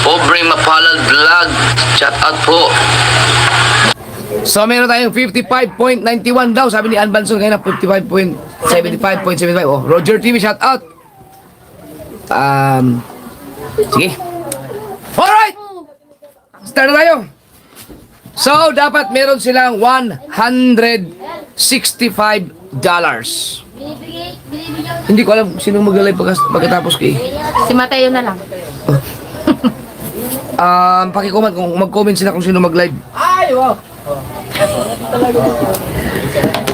Pobre Mapalad Vlog. Shout out po. So meron tayong 55.91 daw. Sabi ni Ann Banson ngayon na 55.75. Oh, Roger TV, shout out. Sige. Alright! Start na tayo. So, dapat meron silang $165. Hindi ko alam sinong mag-live pagkatapos ko eh. Si Mateo na lang. Paki-comment kung mag-comment sila kung sino mag-live.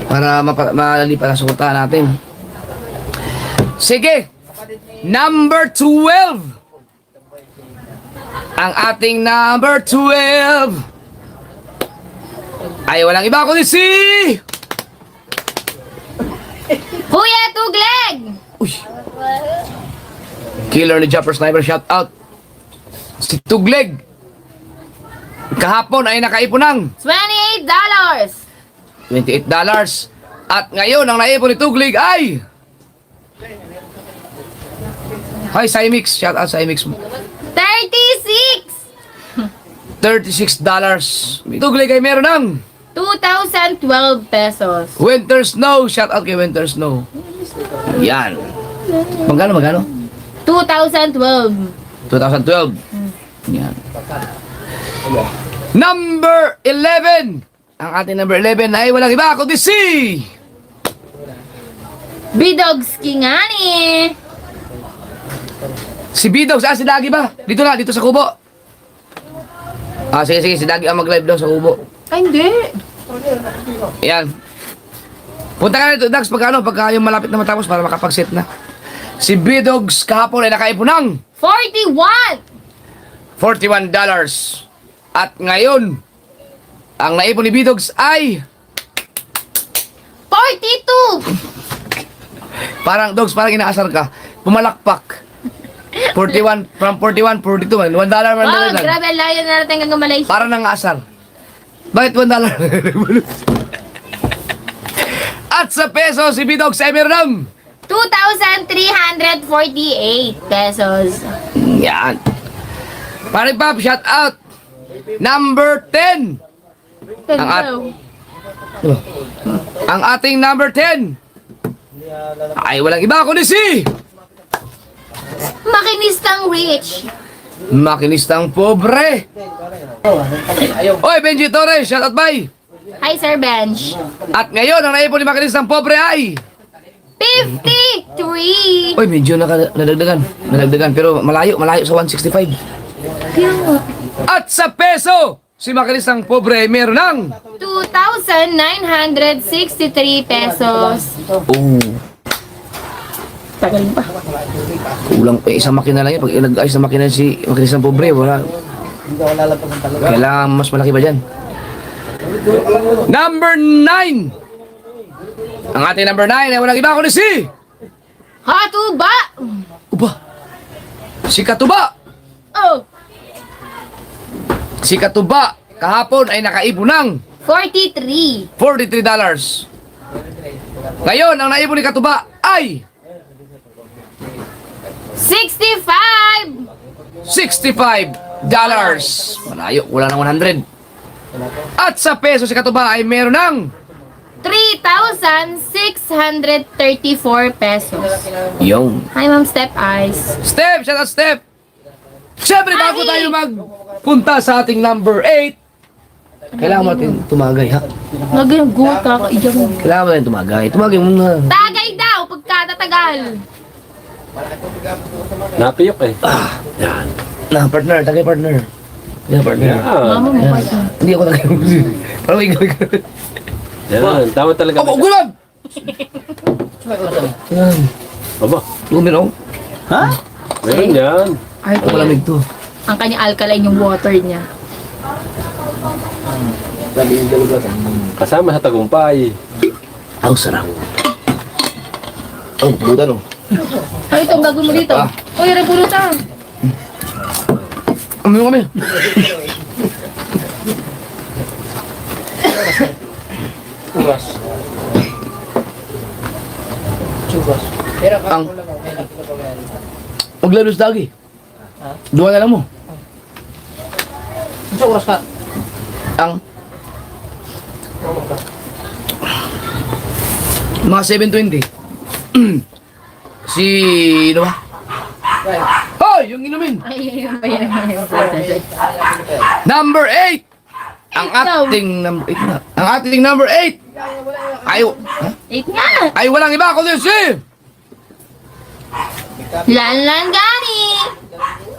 Para malipat ang sukutan natin. Sige. Number 12. Ang ating number 12 ay walang iba kundi si Kuya Tugleg! Uy. Killer ni Jumper Sniper, shout out. Si Tugleg kahapon ay nakaipon ng $28! $28. At ngayon ang naipon ni Tugleg ay Hi Cymix, shout out Cymix mo. $36. Tugleg ay meron ng 2,012 pesos. Winter Snow, shout out kay Winter Snow. Yan. Magkano? 2,012. 2012. Yan. Number 11. Ang ating number 11 ay walang iba kundi si Bidogs Kingani. Si Bidog. Saan si Dagi ba? Dito na, dito sa kubo. Sige, si Dagi ang mag-live daw sa kubo. Ay, hindi. Yan. Punta ka na dito, Dags, pagka yung malapit na matapos para makapag-set na. Si Bidogs kahapon ay nakaipon ng 41. $41. At ngayon, ang naipon ni Bidogs ay 42. parang, Dogs, parang inaasar ka. Pumalakpak. 41, from 41, 42. $1 man Wow, lang. grabe, ang layo na natin hanggang Malaysia. Parang nangasar. Bakit $1? At sa peso, si Bidogs ay meron ng 2,348 pesos. yan. Pare Pap, shout out. Number 10. Ang ating number 10 ay walang iba kundi si Makinistang Rich. Makinistang Pobre. Oy, Benji Torres, shout out bye. Hi, Sir Bench. At ngayon, ang naipon ni Makinistang Pobre ay 53. oy, medyo nadagdagan pero malayo sa 165. At sa peso, si Makinistang Pobre ay meron ng 2,963 pesos. oh, Tagal pa. kulang pa isang makina lang yan. Pag nag-ayos na makina si Makinistang Pobre, wala. Kailangan mas malaki ba dyan? Number 9. Ang ating number 9 ay walang iba kundi si Hatuba. Uba. Si Katuba. Oh, Si Katuba kahapon ay nakaipon ng 43. $43. Ngayon, ang naipon ni Katuba ay 65. $65. Malayo, wala ng 100. At sa peso si Katuba ay meron ng 3,634 pesos. yung Hi, Ma'am Step Eyes. Step, shout out Step. Siyempre, bago Ay! tayo magpunta sa ating number 8, kailangan natin tumagay, ha? Nag-gulat ka, iyan mo. Kailangan natin tumagay. Tumagay muna. Tagay daw, pagkatatagal. Napiyok eh. Yan. Na, partner. Tagay, partner. Yan, partner. Mama mo pa siya. Hindi ako tagay. Parang may ikaw. Yan, tama talaga. Oh, gulag! Yan. Aba, Lumino. ha? Meron yan. Ay, Ang malamig to. ang kanya alkaline yung water niya. Kasama sa tagumpay. Ang sarap. Ang pulutan, oh. Ay, ito, gagawin mo dito. Ah. Uy, repulutan. Ano kami? Ang maglabas lagi. Dua na lang mo. sa oras ka? Ang mga 7:20. Si ano ba? Hoy, yung inumin. Ay, yun ba yan? Number 8. Ang ating number 8 na. Ang ating number 8. Ay, ha? 8 nga. Ay walang iba kundi si Lanlan Gani.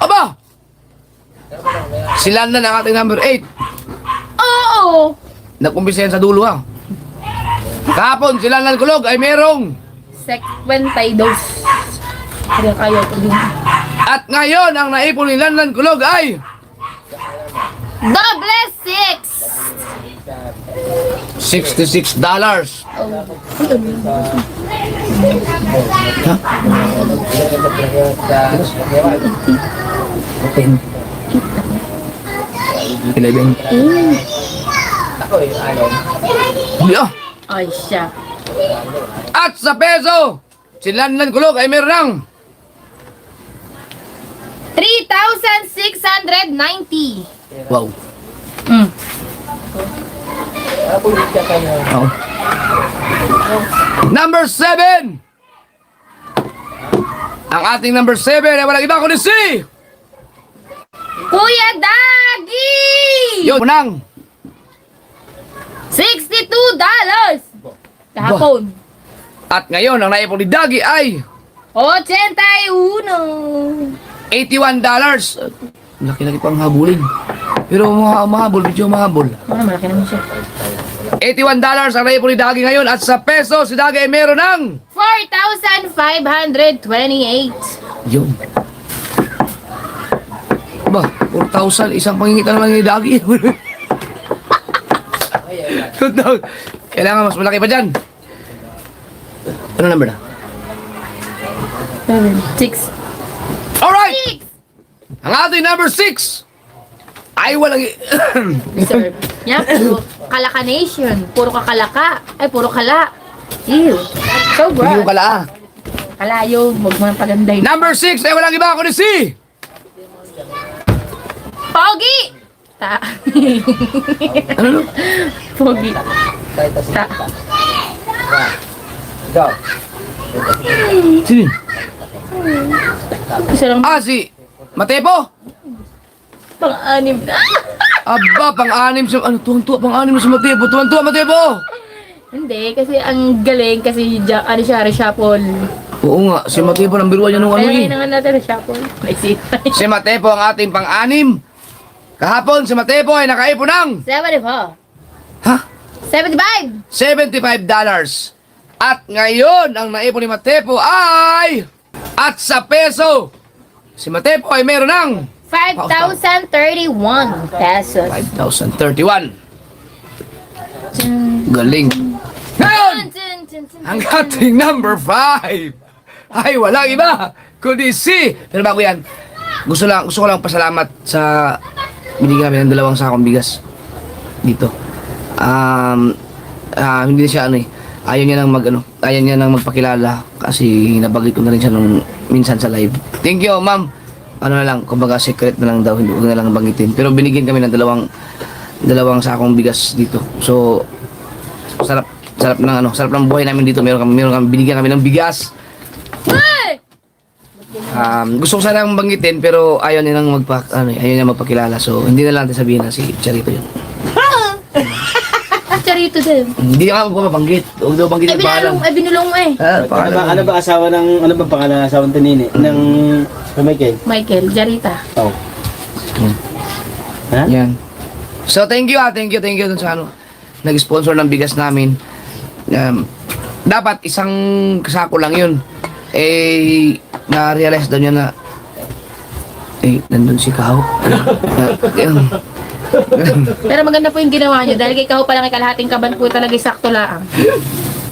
Aba. Si Lanlan ang ating number 8. Oo. Nag-umpisa yan sa dulo ha. Kahapon si Lanlan Kulog ay merong. 52. Kaya kayo ito din. At ngayon ang naipon ni Lanlan Kulog ay Double 6. $66. Oh. Hindi ah. Ay, siya. At sa peso, si Lanlan Kulog ay meron ng 3,690. wow. Mm. Oh. Number 7. Ang ating number 7 ay walang iba kundi si Kuya Dagi! yun nang $62. Kahapon. at ngayon ang naipon ni Dagi ay 81. $81. Laki-laki pang habulin. Pero mahabol, medyo mahabol. Malaki naman siya. $81 ang naipon ni Dagi ngayon at sa peso si Dagi ay meron ng 4,528. yun. Ba, 4,000 isang pangingitan naman ni Dagi. Kailangan mas malaki pa dyan. Ano number na? 6. Alright! Ang ating number 6 ay walang Sir. Yan, puro kalaka nation. Puro kakalaka. Ay, puro kala. Ew. So hindi mo gross. kala. Kalayo. Huwag mo nang paganday. Number 6 ay walang iba kundi si Pogi! Ta. ano no? Pogi. Ta. Sino? Isa lang Si Matepo. pang-anim na. Aba, pang-anim sa ano, tuwang-tuwa pang-anim sa Matepo. Tuwang-tuwa Matepo. Hindi, kasi ang galing kasi ano siya, reshuffle. Oo nga, si Matepo number 1 yan nung ano Kaya eh. ngayon naman natin reshuffle. May seat. Si Matepo ang ating pang-anim. Kahapon si Matepo ay nakaipon ng 74. ha? 75. $75. At ngayon, ang naipon ni Matepo ay at sa peso, si Matepo ay meron ng 5,031 pesos. 5,031. Galing. Ngayon, ang ating number 5 ay walang iba kundi si. Pero bago yan, gusto ko lang pasalamat sa binigyan kami ng 2 sakong bigas dito. Hindi na siya ano eh. Ayaw niya nang magpakilala kasi nabagay ko na rin siya nung minsan sa live. Thank you, ma'am. Ano na lang, kumbaga secret na lang daw, hindi ko na lang banggitin. Pero binigyan kami ng 2 sakong bigas dito. So, sarap ng buhay namin dito. Meron kami binigyan kami ng bigas. Gusto ko sanang banggitin pero ayaw niya magpakilala. So, hindi na lang natin sabihin na si Charito yun. Charito din. Hindi ka magpapanggit. Huwag daw banggitin ang pangalan. Binulong mo eh. Ano ba asawa ng, ano ba pangalan ng asawa ng Tinini? Ng Michael? Michael, Jarita. Oh. Ha? Yan. So, thank you dun sa nag-sponsor ng bigas namin. Dapat isang sako lang yun. Na-realize daw niya na nandun si Kao. Pero maganda po yung ginawa niyo dahil kay Kaho pa lang ay kalahating kaban po talaga sakto lang.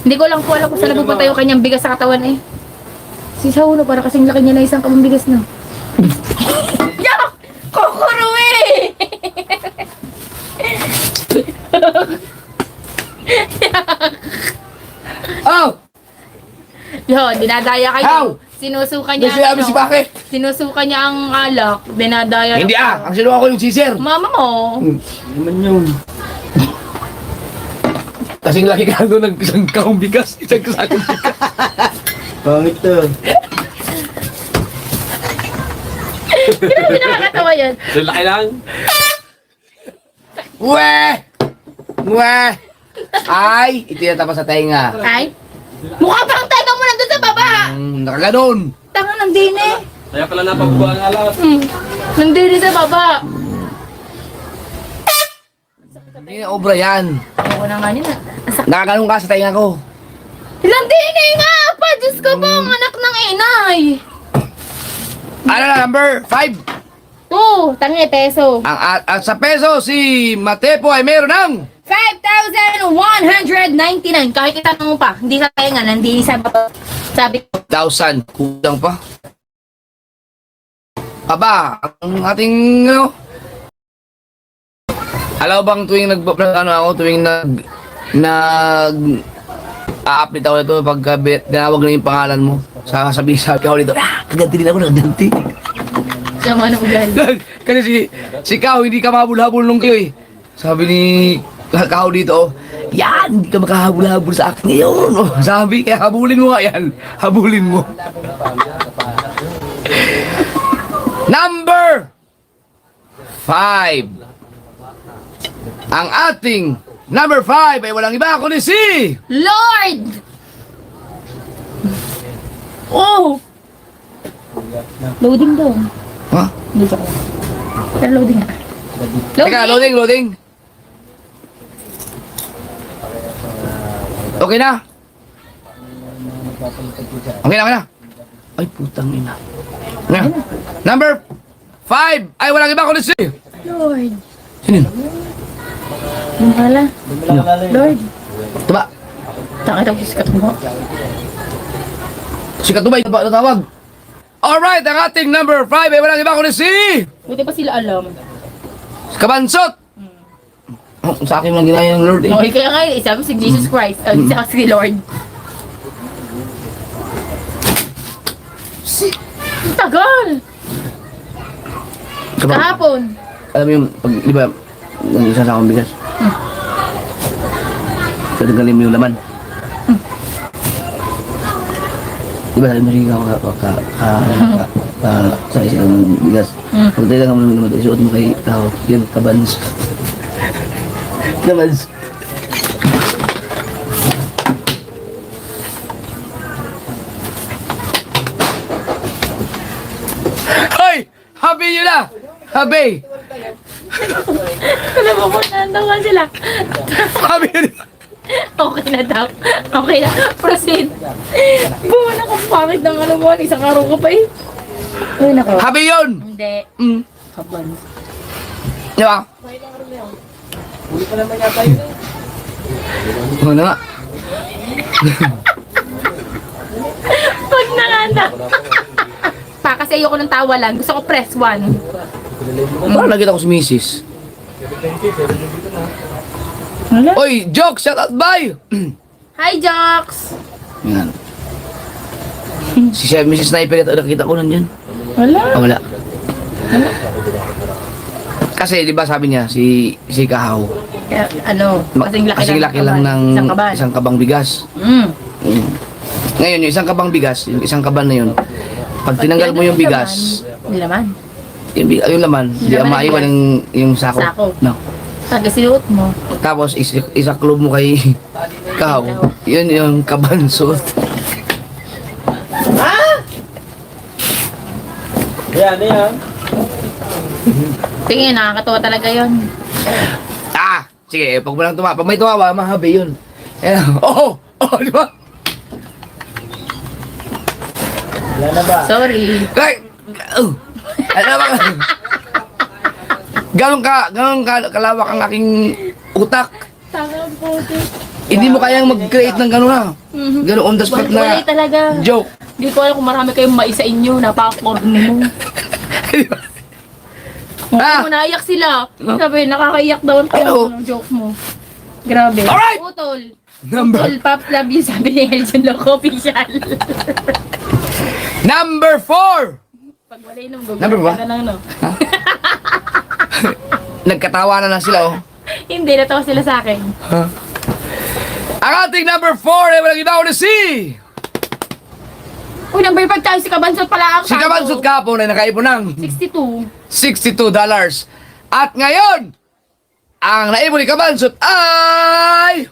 Hindi ko lang po alam kung saan napupunta yung kanyang bigas sa katawan eh. Si Sauno para kasing laki niya na isang kabang bigas na. Yak! Kokoro eh! Oh! Yo, dinadaya kayo. How? sinusuka niya May sinabi si Pake. sinusuka niya ang alak, dinadaya. Hindi ang sinuha ko yung sisir. Mama mo. Naman yun. Kasing laki ka doon ng isang kaong bigas. Isang kasakong bigas. Pangit to. Grabe nakakatawa yan. Lalaki lang. Weh! Weh! Ay! Itinatapa sa tenga. Ay, mukha parang tenga mo nandun sa baba. Nakaganon. Tanga ng dine. Kaya pala napagbuha ang alas. Nandini sa baba. Hindi na obra yan. Ako na nga yun. Nakaganon ka sa tenga ko. Ilang dine nga pa. Diyos ko po, ang anak ng inay. Ano na, number 5. Tangi, peso. Ang sa peso, si Matepo ay meron ng 5,199. Kahit itanong mo pa, hindi sa tenga, nandini sa baba. Sabi ko, 1,000. Kulang pa. Aba, ang ating ano? Alam mo bang tuwing a-update ako nito pag tinawag na yung pangalan mo. Sasabihin ako dito, naganti din ako, naganti. sama ng ugali. Kasi si Kao, hindi ka mahabol-habol nung kayo eh. Sabi ni Kao dito, yan, hindi ka makahabol-habol sa akin ngayon. Oh, sabi, kaya habulin mo nga yan. Habulin mo. Number 5. Ang ating number 5 ay walang iba kundi si Lord! Oh! Loading daw. Ha? Dito ko. Pero loading nga. Teka, loading. Okay na? Okay na. Ay, putang ina. Nga. Number 5 ay walang iba kundi si Lord. Sino yun? Yung pala. Lord. Diba? Takit ako sa mo. Si Katubay na tawag. Alright, ang ating number 5 ay walang iba kundi si Buti pa sila alam. Kabansot. Oh, sa akin lang ginaya ng Lord eh. Okay, kaya nga isa mo si Jesus Christ. Isa si Lord. Tagal! Kahapon. Alam mo yung, pag, di ba, yung isa sa akong bigas. Tanggalin mo yung laman. Di ba, sabi mo rin ako sa isang bigas. Pag tayo lang mo naman, isuot mo kay tao, yun, kabans. Kabans. Hoy! Habi yun na! Habi! Alam mo kung nandawa sila. Habi yun na! Okay na daw. Okay na. Proceed. Buwan ako pangit ng ano mo. Isang araw ka pa eh. Ay, nako. Habi yun! Hindi. Kaban. Di ba? Huli pa naman yata yun. Ano na nga? Pag nanganda. Pa, kasi ayoko ng tawa lang. Gusto ko press 1. Parang nakita ko si Mrs. Wala? Oy, joke! Shout out, bye! Hi, Jocks! Yan. Si Chef Mrs. Sniper ito, nakita ko nandyan. Wala. Ah, wala. Kasi, di ba sabi niya, si Kahaw, Kaya, ano, kasing laki lang ng isang kaban. isang kabang bigas. Mm. Mm. Ngayon, yung isang kabang bigas, yung isang kaban na yun, pag tinanggal mo yung bigas, Hindi naman. yung laman, di Yung laman maiwan ng yung sako. Sako. No. Pag sinuot mo. Tapos, isaklob mo kay Kahaw, yun yung kabansot. Yan. Tingin, nakakatawa talaga yon. Ah! Sige, pag walang tumawa, pag may tumawa, mahabi yun. Ayan, di ba? Wala na ba? Sorry. Ay! Ano ba? Ganun kalawak ang aking utak. Tangang puti. Hindi mo kayang mag-create ng gano'n ha. Gano'n on the spot Wala na talaga. joke. Hindi ko alam kung marami kayong mais sa inyo. Napaka-corny mo. Ah! Mo naiyak sila. Sabi, nakakaiyak daw ang Ano? ng joke mo. Grabe. Alright! Putol. Number. Putol, Pops, love you, sabi ni Eljon Loco Official. Number 4! Pag wala inom, gugulat Number ba? ka na lang, no? Nagkatawanan na sila, oh. Hindi, natawa sila sa akin. Ang ating number 4 ay walang iba kundi si... Uy, number 5 tayo, si Kabansot pala ang Si Kabansot kahapon ay nakaipon ng 62. $62. At ngayon, ang naipon ni Kabansot ay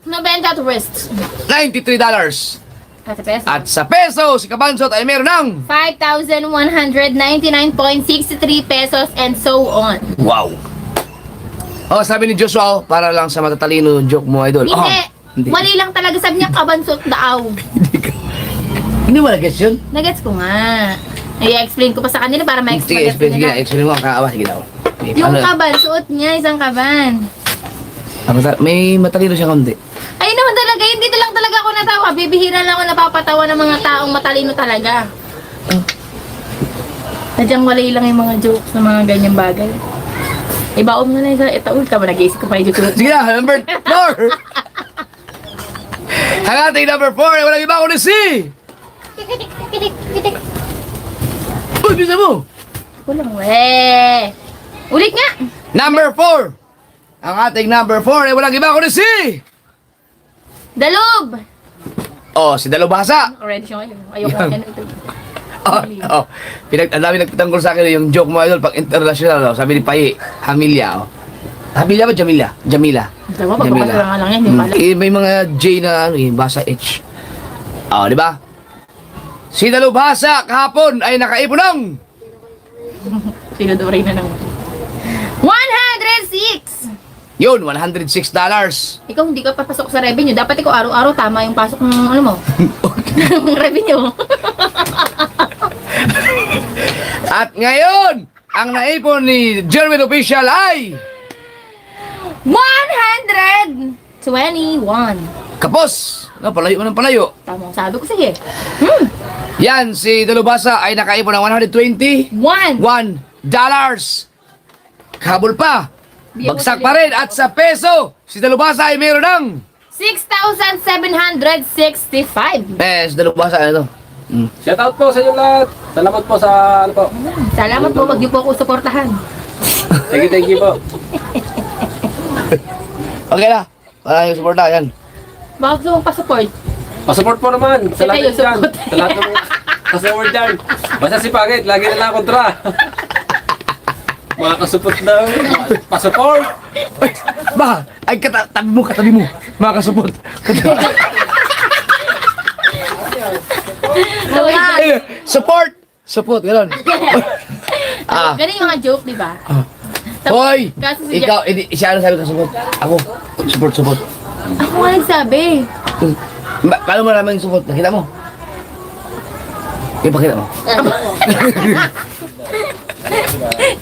Nabenta to wrist. $93. Kasi peso. At sa peso, si Kabansot ay meron ng 5,199.63 pesos and so on. wow. Oh, sabi ni Joshua, oh, para lang sa matatalino joke mo, idol. Hindi. Oh, hindi. Mali lang talaga, sabi niya Kabansot daw. Hindi mo na-guess yun? Nagets ko nga. I-explain ko pa sa kanila para Sige, ma-explain explain. Sige na, nila. explain mo ang kaawa. Sige daw. Yung kaban, suot niya, isang kaban. May matalino siya kundi. Ayun naman talaga, hindi na lang talaga ako natawa. Bibihira lang ako napapatawa ng mga taong matalino talaga. Sadyang walay lang yung mga jokes ng mga ganyang bagay. Ibaon mo na yung ito. Uy, tama, nag-iisip ko pa yung joke. Sige na, number 4! Ang ating number 4 ay walang iba kundi si... Uy, bisa mo! Kulang, weh. Ulit nga. Number 4! Ang ating number 4 ay walang iba kundi si... Dalob. Oh, si Dalubhasa! Already siya ngayon. Ayoko Yan. na ito. Oh. Ang dami nagtatanggol sa akin yung joke mo, idol, pag international, oh. Sabi ni Pai, Hamilya, oh. Hamilya ba? Jamila? Jamila. Diba, pagpapasala nga lang yan, hindi pala. May mga J na ano, basa H. Oh, di ba? Si Dalubhasa kahapon ay nakaipon ng Tinadori na naman. 106! yun, $106. Ikaw hindi ka papasok sa revenue. Dapat ikaw araw-araw tama yung pasok ng ano mo. Ng revenue. At ngayon, ang naipon ni Jerwin Official ay 121! kapos. No, palayo ng palayo. Tama ang sabi ko, sige. Yan, si Dalubhasa ay nakaipon ng $121. Kabul pa. Bagsak pa rin. At sa peso, si Dalubhasa ay meron ng 6,765. Dalubhasa, ano to? Shout out po sa inyo lahat. Salamat po sa ano po. Salamat po, wag niyo po ako suportahan. Thank you po. Okay na. Para yung suporta, yan. Baka gusto mong pa-support. Pasupport po naman sa lahat Kayo, dyan. support. Sa lahat ng customer dyan. Basta si Pagit, lagi na lang kontra. Mga kasupport daw. Pasupport. Baka, ay katabi mo. Mga kasupot. Support! Support, gano'n. Ah. Ganun yung mga joke, di ba? Hoy! Kaso si Ikaw, siya ano sabi ka support? Ako, support. Ako nga nagsabi. Paano mo naman yung support? Nakita mo? Pakita mo.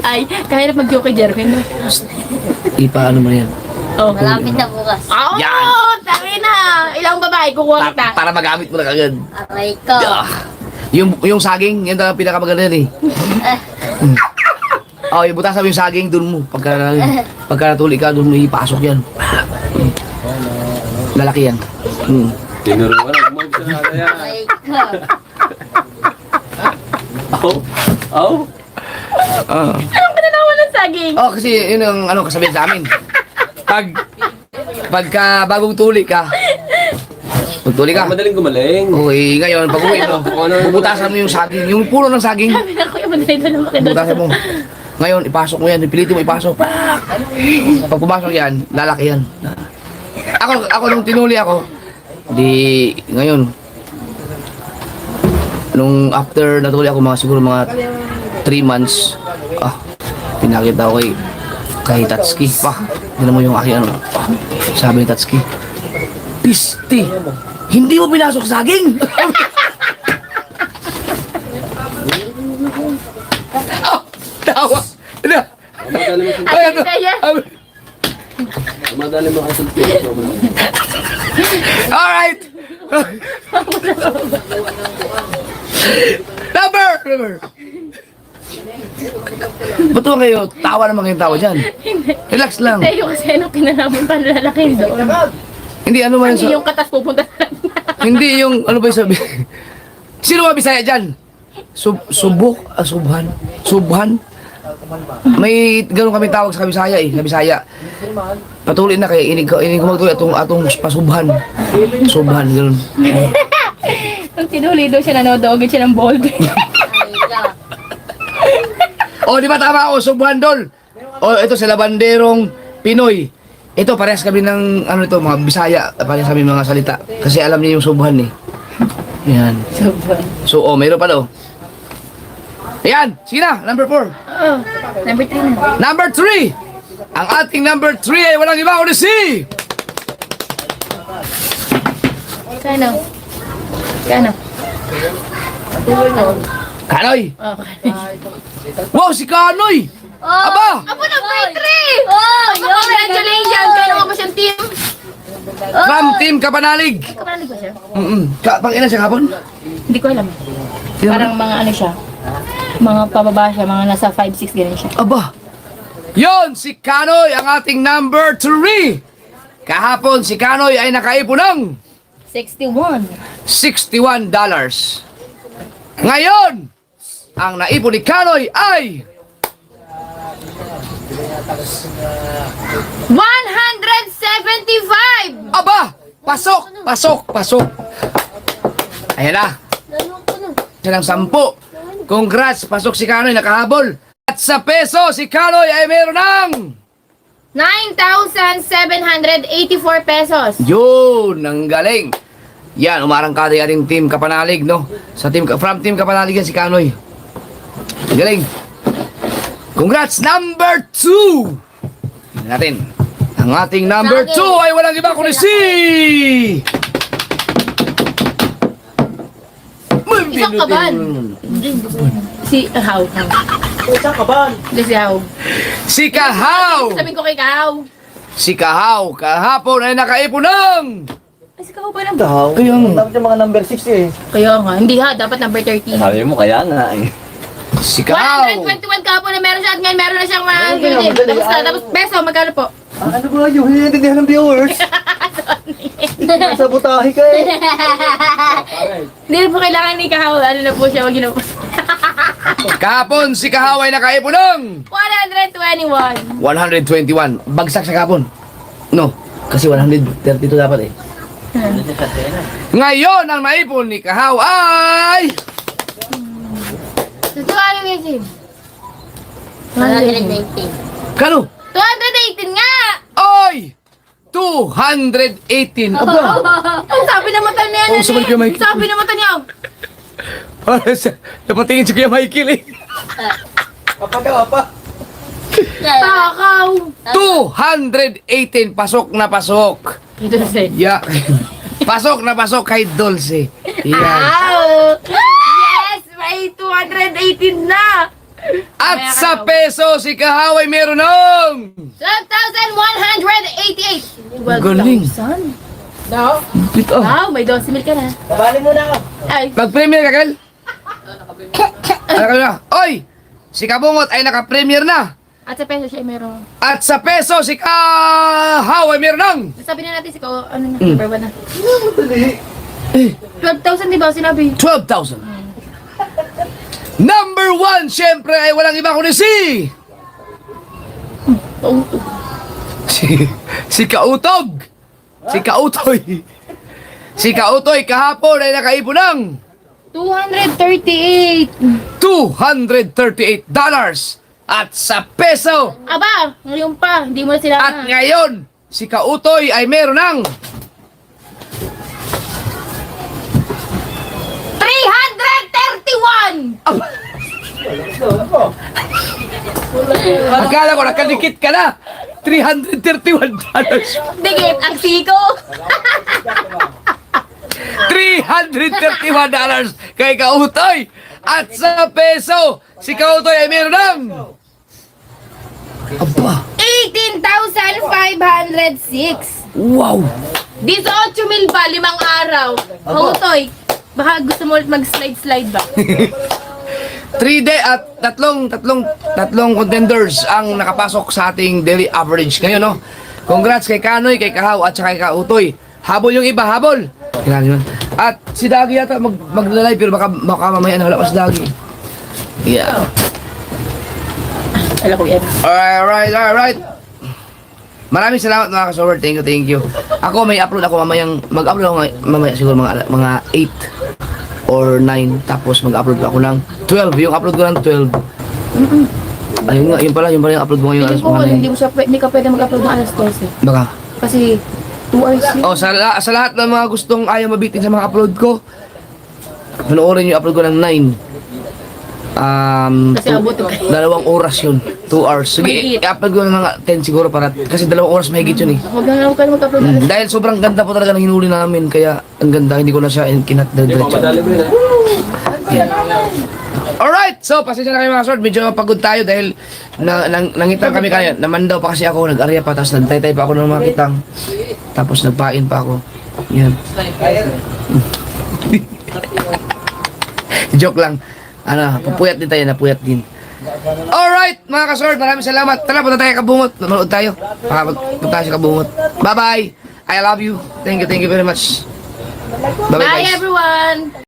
Ay, kahirap mag-joke kay Jervin. Ipaano mo na yan? Oh. Malapit na bukas. Oo! Yan. Tangin na! Ilang babae kukuha kita. Para magamit mo na kagad. Aray ko. Yung saging, yan talaga pinakamaganda yan eh. Oh, yung butasan mo yung saging, dun mo. Pagka natuli ka, dun mo ipasok yan. Lalaki yan. Tinuruan ang mag sa kaya. Aray ko. Anong pinanawa ng saging? Oh, kasi yun ang ano kasabihan sa amin. Pagka bagong tuli ka, magtuli ka. Madaling gumaling. Okay, ngayon, pag uwi mo, bubutasan mo yung saging, yung puno ng saging, Sabi na kuya, madali na lang makita. bubutasan mo. Ngayon, ipasok mo yan, ipilitin mo ipasok. Pag pumasok yan, lalaki yan. Ako nung tinuli ako, di, ngayon, nung after natuli ako, siguro mga 3 months, pinakita ko kay Tatsuki. Tignan mo yung aking ano. Sabi ni Tatsuki, Pisti, hindi mo pinasok saging! Tawa! Madali mo kasi. Alright! Number! Ba't ba kayo? Tawa naman kayong tawa dyan. Relax lang. Tayo kasi anong kinalaman pa lalaki doon. Hindi, ano man Hindi yung katas pupunta sa Hindi yung, ano ba yung sabi? Sino ba Bisaya dyan? Subok? Subhan? May ganun kami tawag sa Bisaya eh, sa Bisaya. Patuloy na kaya inig ko magtuloy atong pasubhan. Subhan, ganun. Nung tinuli daw siya, nanodoogin siya ng bold. Ika. O, di ba tama ako, Subhan Dol? O, ito sila banderong Pinoy. Ito, parehas kami ng, ano ito, mga Bisaya, parehas kami mga salita. Kasi alam niya yung Subhan eh. Yan. So, mayroon pa daw. Ayan, sige na, number 4. Oo. Number 3 na. Number 3! Ang ating number 3 ay walang iba kundi si... Kano? Kano? Kanoy! Okay. Wow, si Kanoy! Aba! Apo, number 3! Oh, yun. Congratulations! Kano ka ba siyang team? From Team Kapanalig! Kapanalig ba siya? Pang ilan siya kapon? Hindi ko alam. Parang mga ano siya. Mga pababa siya, mga nasa 5'6" ganun siya. Aba! Yon, si Kanoy ang ating number 3! Kahapon, si Kanoy ay nakaipon ng 61. $61. Ngayon, ang naipon ni Kanoy ay 175! aba! Pasok! Ayan na. Siya ng 10. Congrats, pasok si Kanoy, nakahabol. At sa peso, si Kanoy ay meron ng 9,784 pesos. yun, ang galing. Yan, umarangkada yan yung Team Kapanalig, no? From Team Kapanalig yan si Kanoy. Ang galing. Congrats, number 2! Tingnan natin. Ang ating number 2 ay walang iba kundi si... Isang kaban. Si How. Isang kaban. Hindi si How. Si Kahaw! Sabihin ko kay How. Si Kahaw, kahapon ay nakaipon ng... Ay, si How ba lang? Daw. Kaya nga. Dapat yung mga number 6 eh. Kaya nga. Hindi ha. Dapat number 13. Sabi mo, kaya nga eh. Si Kahaw! 121 ka po na meron siya at ngayon meron na siyang mga Ay, building. madali. Tapos peso, magkano po? Ano ba yung hinihindihan ng viewers? Sabotahe ka eh. Hindi na po kailangan ni Kahaw. Ano na po siya, wag yun na po. Kahapon, si Kahaw ay nakaipon ng... 121. 121. Bagsak sa kapon. No, kasi 132 dapat eh. Ngayon, ang naipon ni Kahaw ay... Totoo ano yung Jim? 119. Kano? 218 nga! Oy! 218. Aba! Ang sabi na mata niya Oh, sumalit yung mic. Sabi na mata niya. Napatingin si Kuya Michael eh. Papagawa pa. Takaw. 218. Pasok na pasok. Ito na siya. Yeah. Pasok na pasok kay Dulce. Yan. Wow! Yes! May 218 na! At sa peso, si Kahaw ay meron ng... 12,188! Galing. 12,000? Daw? Ito. Wow, may 12 mil ka na. Babali mo na ako. Ay, Mag-premier ka, Kel? Ano ka na? Oy! Si Kabungot ay naka-premier na. at sa peso siya ay meron. At sa peso, si Kahaw ay meron ng... Sabi na natin si Ko, ano na, number 1 na. Eh, 12,000 di ba sinabi? 12,000. Number 1, syempre, ay walang iba kundi si... Oo. Si Kautog. Si Kautoy. Si Kautoy kahapon ay nakaipon ng 238! $238. At sa peso, Aba, ngayon pa, hindi mo na sila. at ngayon, si Kautoy ay meron ng 331! Akala ko nakadikit ka na. $331. Digit, ang siko! $331 kay Kautoy. At sa peso, si Kautoy ay meron ng... Aba, 18,506! wow. 18,000 ba? 5 araw. Kautoy, baka gusto mo ulit mag-slide-slide ba? 3 day at tatlong contenders ang nakapasok sa ating daily average ngayon, no? Congrats kay Kanoy, kay Kahaw at saka kay Kautoy. Habol yung iba, habol. Kailangan yun. At si Dagi yata maglalay pero baka mamaya na wala pa si Dagi. Yeah. Alam ko yan. Alright. Maraming salamat mga kasover. Thank you. Ako may upload ako mamayang mag-upload ako mamaya siguro mga 8 or 9 tapos mag-upload ako ng 12. Yung upload ko ng 12. Ayun nga, yun pala yung upload mo ngayon alas Hindi ko, hindi ka pwede mag-upload ng alas 12. Baka. Kasi 2 hours yun. Oh, sa lahat ng mga gustong ayaw mabitin sa mga upload ko, panoorin yung upload ko ng 9. Kasi abot ko. 2 oras yun. 2 hours. Sige, Mahigit. i-upload ko ng mga 10 siguro para, kasi 2 oras mahigit yun eh. Huwag na ka mag-upload ng alas Dahil sobrang ganda po talaga ng hinuli namin, kaya ang ganda, hindi ko na siya kinat Hindi mo diretso. madali mo yun, Alright, so pasensya na kayo mga sword, medyo pagod tayo dahil nangitang kami kaya, namandaw pa kasi ako, nag-area pa, tapos nagtaytay pa ako ng mga kitang, tapos nagpain pa ako. Yan. Joke lang. Pupuyat din tayo, napuyat din. Alright, mga kasword, maraming salamat. Tara, punta tayo Kabungot. Manood tayo. Punta tayo sa Kabungot. Bye-bye. I love you. Thank you very much. Bye-bye, Bye guys. everyone!